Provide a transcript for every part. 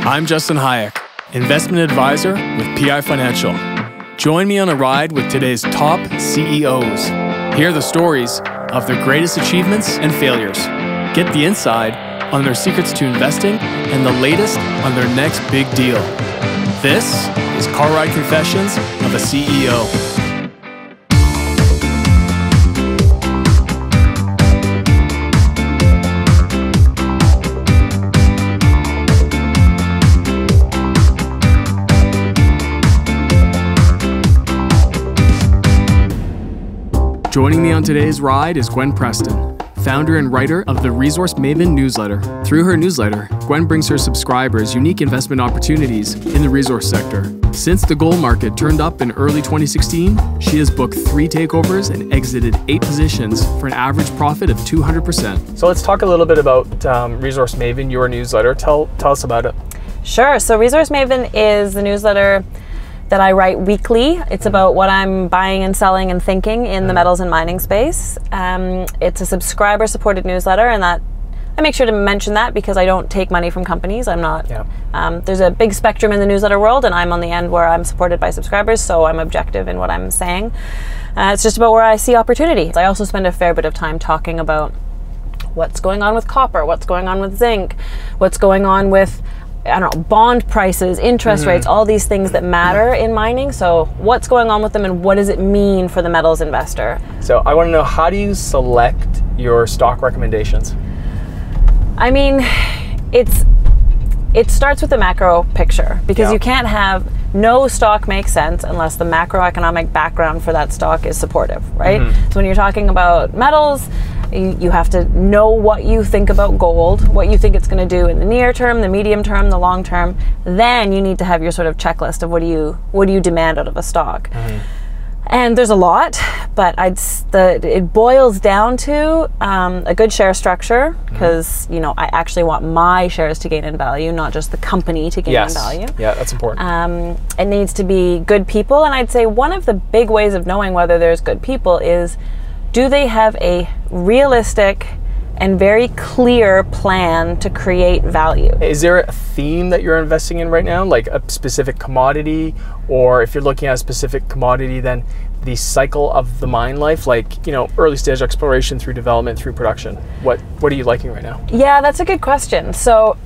I'm Justin Hayek, investment advisor with PI Financial. Join me on a ride with today's top CEOs. Hear the stories of their greatest achievements and failures. Get the inside on their secrets to investing and the latest on their next big deal. This is Car Ride Confessions of a CEO. Joining me on today's ride is Gwen Preston, founder and writer of the Resource Maven newsletter. Through her newsletter, Gwen brings her subscribers unique investment opportunities in the resource sector. Since the gold market turned up in early 2016, she has booked 3 takeovers and exited 8 positions for an average profit of 200%. So let's talk a little bit about Resource Maven, your newsletter. Tell us about it. Sure. So Resource Maven is the newsletter that I write weekly. It's about what I'm buying and selling and thinking in the metals and mining space. It's a subscriber-supported newsletter, and that I make sure to mention that because I don't take money from companies. I'm not. Yeah. There's a big spectrum in the newsletter world, and I'm on the end where I'm supported by subscribers, so I'm objective in what I'm saying. It's just about where I see opportunity. I also spend a fair bit of time talking about what's going on with copper, what's going on with zinc, what's going on with bond prices, interest rates, all these things that matter in mining. So what's going on with them and what does it mean for the metals investor? So I want to know, how do you select your stock recommendations? I mean, it starts with the macro picture because you can't have, no stock makes sense unless the macroeconomic background for that stock is supportive, right? So when you're talking about metals, you have to know what you think about gold, what you think it's going to do in the near term, the medium term, the long term. Then you need to have your sort of checklist of what do you demand out of a stock. And there's a lot, but it boils down to a good share structure, because I actually want my shares to gain in value, not just the company to gain in value. Yeah, that's important. It needs to be good people, and I'd say one of the big ways of knowing whether there's good people is, do they have a realistic and very clear plan to create value? Is there a theme that you're investing in right now, like a specific commodity, or if you're looking at a specific commodity, then the cycle of the mine life, like early stage exploration through development through production? What are you liking right now? Yeah, that's a good question. So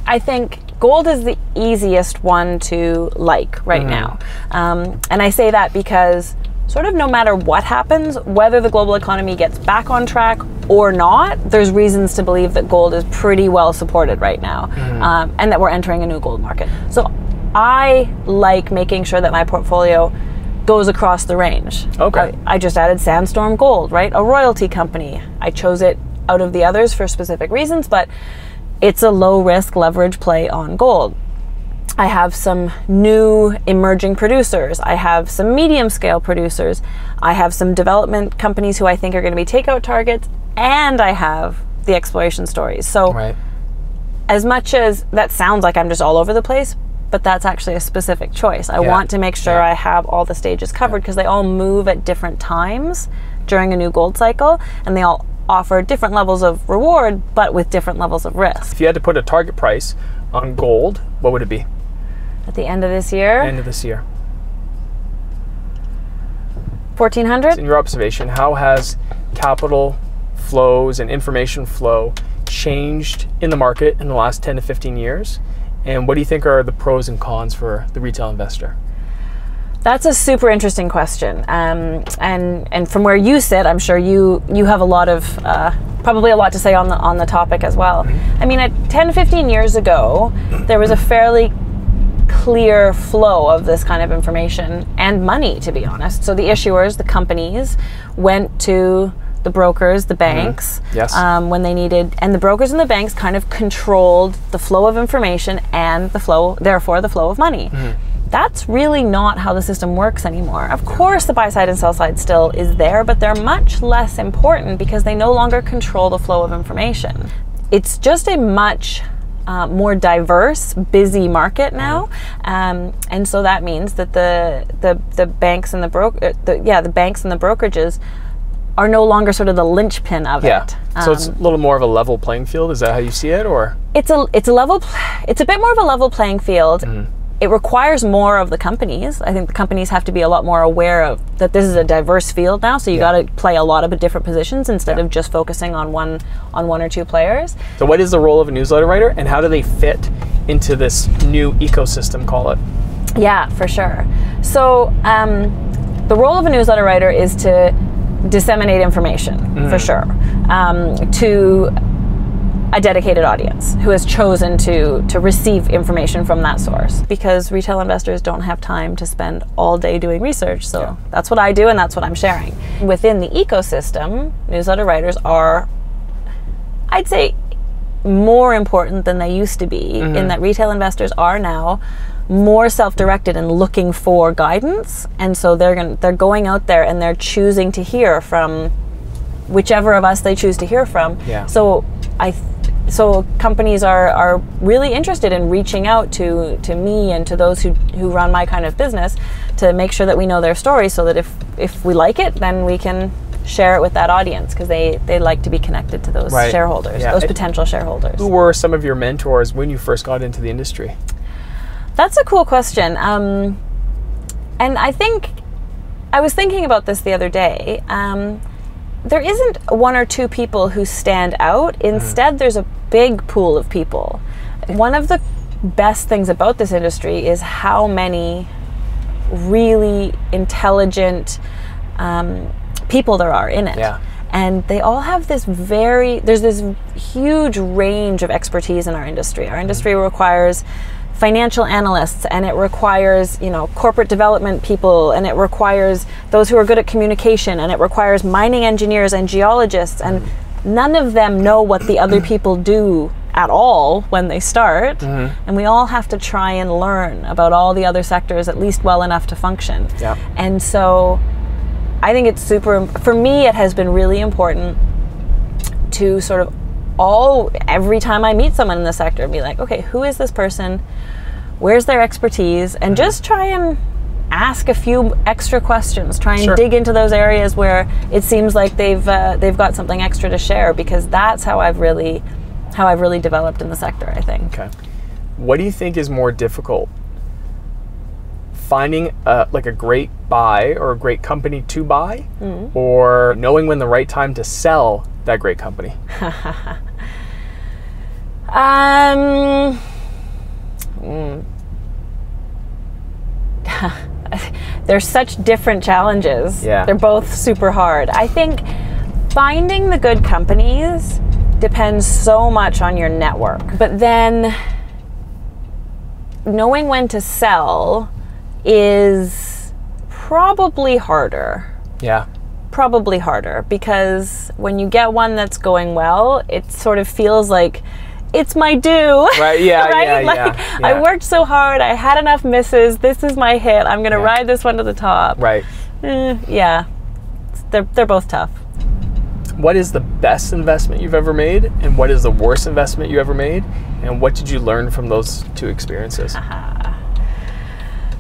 I think gold is the easiest one to like right now, and I say that because sort of no matter what happens, whether the global economy gets back on track or not, there's reasons to believe that gold is pretty well supported right now, and that we're entering a new gold market. So I like making sure that my portfolio goes across the range. Okay. I just added Sandstorm Gold, right? A royalty company. I chose it out of the others for specific reasons, but it's a low risk leverage play on gold. I have some new emerging producers. I have some medium scale producers. I have some development companies who I think are going to be takeout targets, and I have the exploration stories. So as much as that sounds like I'm just all over the place, but that's actually a specific choice. I want to make sure I have all the stages covered because they all move at different times during a new gold cycle, and they all offer different levels of reward, but with different levels of risk. If you had to put a target price on gold, what would it be? At the end of this year? End of this year. 1,400? In your observation, how has capital flows and information flow changed in the market in the last 10 to 15 years? And what do you think are the pros and cons for the retail investor? That's a super interesting question. And from where you sit, I'm sure you have a lot of, probably a lot to say on the topic as well. I mean, 10 to 15 years ago, there was a fairly clear flow of this kind of information and money, to be honest. So the issuers, the companies, went to the brokers, the banks, when they needed, and the brokers and the banks kind of controlled the flow of information and the flow, therefore the flow of money. That's really not how the system works anymore. Of course, the buy side and sell side still is there, but they're much less important because they no longer control the flow of information. It's just a much more diverse, busy market now, and so that means that the banks and the brokerages are no longer sort of the linchpin of it. So it's a little more of a level playing field. Is that how you see it, or? It's a bit more of a level playing field. It requires more of the companies. I think the companies have to be a lot more aware of that this is a diverse field now, so you got to play a lot of different positions instead of just focusing on one or two players. So what is the role of a newsletter writer, and how do they fit into this new ecosystem, call it? Yeah, for sure. So the role of a newsletter writer is to disseminate information, for sure, to a dedicated audience who has chosen to receive information from that source, because retail investors don't have time to spend all day doing research. So that's what I do, and that's what I'm sharing. Within the ecosystem, newsletter writers are, I'd say, more important than they used to be, in that retail investors are now more self-directed and looking for guidance, and so they're going out there and they're choosing to hear from whichever of us they choose to hear from. So companies are really interested in reaching out to me and to those who run my kind of business to make sure that we know their story, so that if we like it, then we can share it with that audience, because they like to be connected to those shareholders, those potential shareholders. Who were some of your mentors when you first got into the industry? That's a cool question. And I think I was thinking about this the other day. There isn't one or two people who stand out. Instead, there's a big pool of people. One of the best things about this industry is how many really intelligent people there are in it. And they all have there's this huge range of expertise in our industry. Our industry requires financial analysts, and it requires, corporate development people, and it requires those who are good at communication, and it requires mining engineers and geologists, and none of them know what the other people do at all when they start. And we all have to try and learn about all the other sectors at least well enough to function. And so I think it's for me, it has been really important to sort of every time I meet someone in the sector, be like, okay, who is this person? Where's their expertise? And just try and ask a few extra questions. Try and dig into those areas where it seems like they've got something extra to share, because that's how I've really developed in the sector, I think. Okay. What do you think is more difficult? Finding like a great buy or a great company to buy, or knowing when the right time to sell that great company? There's such different challenges. They're both super hard. I think finding the good companies depends so much on your network, but then knowing when to sell is probably harder. Probably harder, because when you get one that's going well, it sort of feels like it's my due. I worked so hard, I had enough misses, this is my hit, I'm gonna ride this one to the top. They're both tough. What is the best investment you've ever made, and what is the worst investment you ever made, and what did you learn from those two experiences?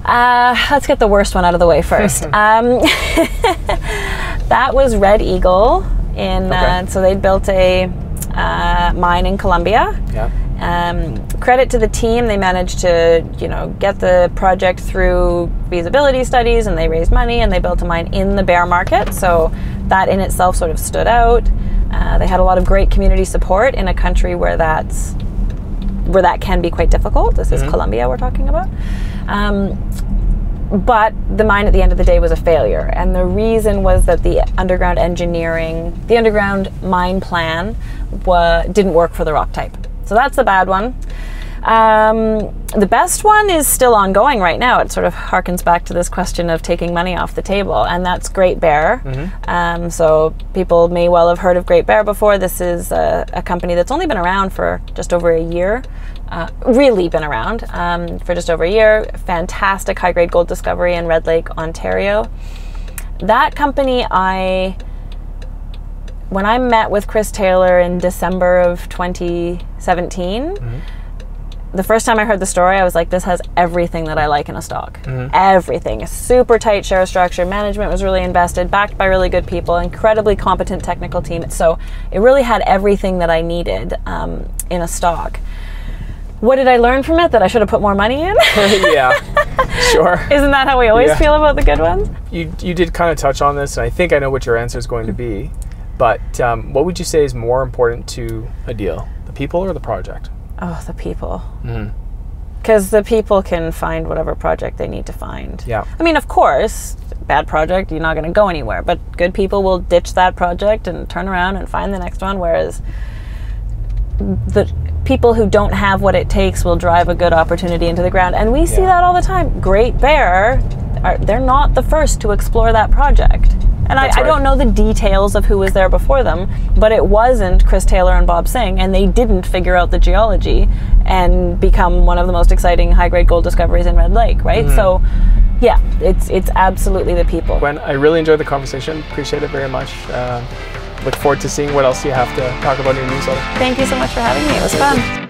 Let's get the worst one out of the way first. That was Red Eagle so they'd built a mine in Colombia. Credit to the team, they managed to get the project through feasibility studies, and they raised money, and they built a mine in the bear market, so that in itself sort of stood out. They had a lot of great community support in a country where that can be quite difficult. This is Colombia we're talking about. But the mine at the end of the day was a failure, and the reason was that the underground mine plan didn't work for the rock type. So that's the bad one. The best one is still ongoing right now. It sort of harkens back to this question of taking money off the table, and that's Great Bear. So people may well have heard of Great Bear before. This is a company that's only been around for just over a year. Really been around for just over a year. Fantastic high-grade gold discovery in Red Lake, Ontario. That company, when I met with Chris Taylor in December of 2017, the first time I heard the story, I was like, this has everything that I like in a stock. Everything. A super tight share structure. Management was really invested, backed by really good people, incredibly competent technical team. So it really had everything that I needed in a stock. What did I learn from it? That I should have put more money in? Yeah, sure. Isn't that how we always feel about the good ones? You did kind of touch on this, and I think I know what your answer is going to be. But what would you say is more important to a deal? The people or the project? Oh, the people. Because the people can find whatever project they need to find. Yeah. I mean, of course, bad project, you're not going to go anywhere. But good people will ditch that project and turn around and find the next one, whereas the people who don't have what it takes will drive a good opportunity into the ground. And we see that all the time. Great Bear, they're not the first to explore that project. And I don't know the details of who was there before them, but it wasn't Chris Taylor and Bob Singh, and they didn't figure out the geology and become one of the most exciting high-grade gold discoveries in Red Lake, right? So, yeah, it's absolutely the people. Gwen, I really enjoyed the conversation. Appreciate it very much. Look forward to seeing what else you have to talk about in your newsletter. Thank you so much for having me. It was fun.